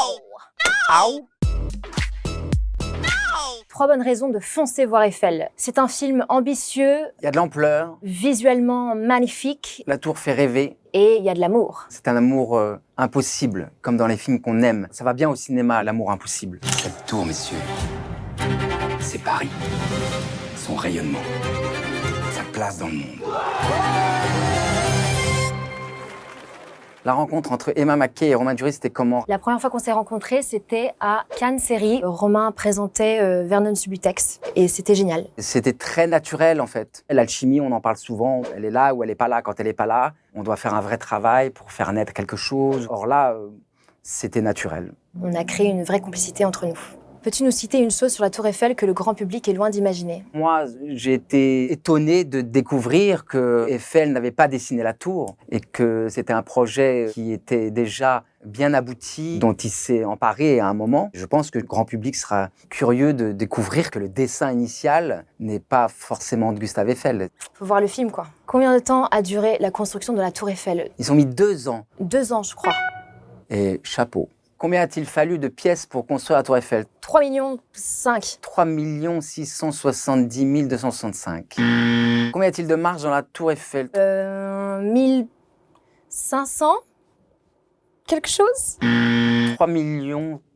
Au. 3 bonnes raisons de foncer voir Eiffel. C'est un film ambitieux, Il y a de l'ampleur, visuellement magnifique la tour fait rêver. et il y a de l'amour. C'est un amour impossible, comme dans les films qu'on aime. Ça va bien au cinéma, l'amour impossible. Cette tour, messieurs, c'est Paris. Son rayonnement, sa place dans le monde. La rencontre entre Emma Mackey et Romain Duris, c'était comment? La première fois qu'on s'est rencontrés, c'était à Cannes Série. Romain présentait Vernon Subutex et c'était génial. C'était très naturel en fait. L'alchimie, on en parle souvent. Elle est là ou elle n'est pas là. Quand elle n'est pas là, on doit faire un vrai travail pour faire naître quelque chose. Or là, c'était naturel. On a créé une vraie complicité entre nous. Peux-tu nous citer une chose sur la Tour Eiffel que le grand public est loin d'imaginer? Moi, j'ai été étonné de découvrir que Eiffel n'avait pas dessiné la tour et que c'était un projet qui était déjà bien abouti, dont il s'est emparé à un moment. Je pense que le grand public sera curieux de découvrir que le dessin initial n'est pas forcément de Gustave Eiffel. Faut voir le film, quoi. Combien de temps a duré la construction de la Tour Eiffel? Ils ont mis 2 ans 2 ans, je crois. et chapeau. Combien a-t-il fallu de pièces pour construire la tour Eiffel? 3,5 millions. 3 670 265. Combien y a-t-il de marches dans la tour Eiffel? 1500? Quelque chose? 3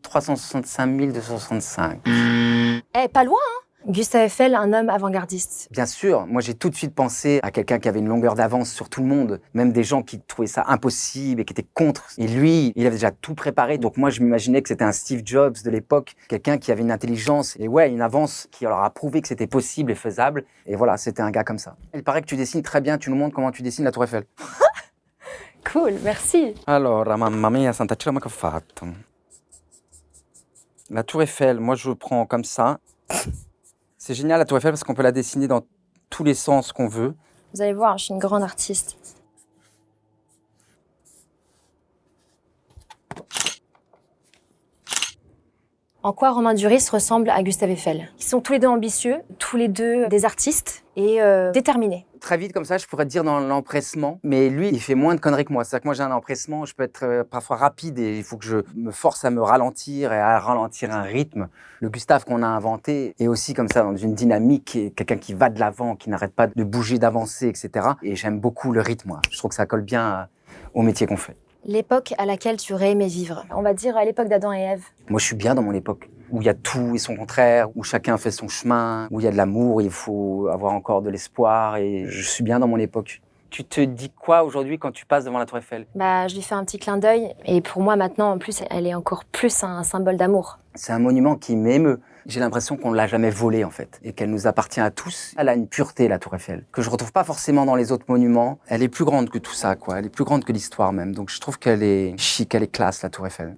365 265. Eh, pas loin, hein? Gustave Eiffel, un homme avant-gardiste. Bien sûr, moi j'ai tout de suite pensé à quelqu'un qui avait une longueur d'avance sur tout le monde, même des gens qui trouvaient ça impossible et qui étaient contre. Et lui, il avait déjà tout préparé, donc moi je m'imaginais que c'était un Steve Jobs de l'époque, quelqu'un qui avait une intelligence et une avance qui leur a prouvé que c'était possible et faisable. Et voilà, c'était un gars comme ça. Il paraît que tu dessines très bien, tu nous montres comment tu dessines la tour Eiffel. Cool, merci. Allora, mamma mia, santa cielo, ma che ho fatto? La tour Eiffel, moi je prends comme ça. C'est génial la tour Eiffel parce qu'on peut la dessiner dans tous les sens qu'on veut. Vous allez voir, je suis une grande artiste. En quoi Romain Duris ressemble à Gustave Eiffel? Ils sont tous les deux ambitieux, tous les deux des artistes et déterminés. Très vite comme ça, je pourrais te dire dans l'empressement, mais lui, il fait moins de conneries que moi. C'est-à-dire que moi, j'ai un empressement, je peux être parfois rapide et il faut que je me force à me ralentir et à ralentir un rythme. Le Gustave qu'on a inventé est aussi comme ça, dans une dynamique, et quelqu'un qui va de l'avant, qui n'arrête pas de bouger, d'avancer, etc. Et j'aime beaucoup le rythme, moi. Je trouve que ça colle bien au métier qu'on fait. L'époque à laquelle tu aurais aimé vivre. On va dire à l'époque d'Adam et Ève. Moi, je suis bien dans mon époque, où il y a tout et son contraire, où chacun fait son chemin, où il y a de l'amour, il faut avoir encore de l'espoir, et je suis bien dans mon époque. Tu te dis quoi aujourd'hui quand tu passes devant la Tour Eiffel? Je lui fais un petit clin d'œil, et pour moi maintenant, en plus, elle est encore plus un symbole d'amour. C'est un monument qui m'émeut. J'ai l'impression qu'on ne l'a jamais volée, en fait, et qu'elle nous appartient à tous. Elle a une pureté, la Tour Eiffel, que je retrouve pas forcément dans les autres monuments. Elle est plus grande que tout ça, quoi. Elle est plus grande que l'histoire, même. Donc je trouve qu'elle est chic, elle est classe, la Tour Eiffel.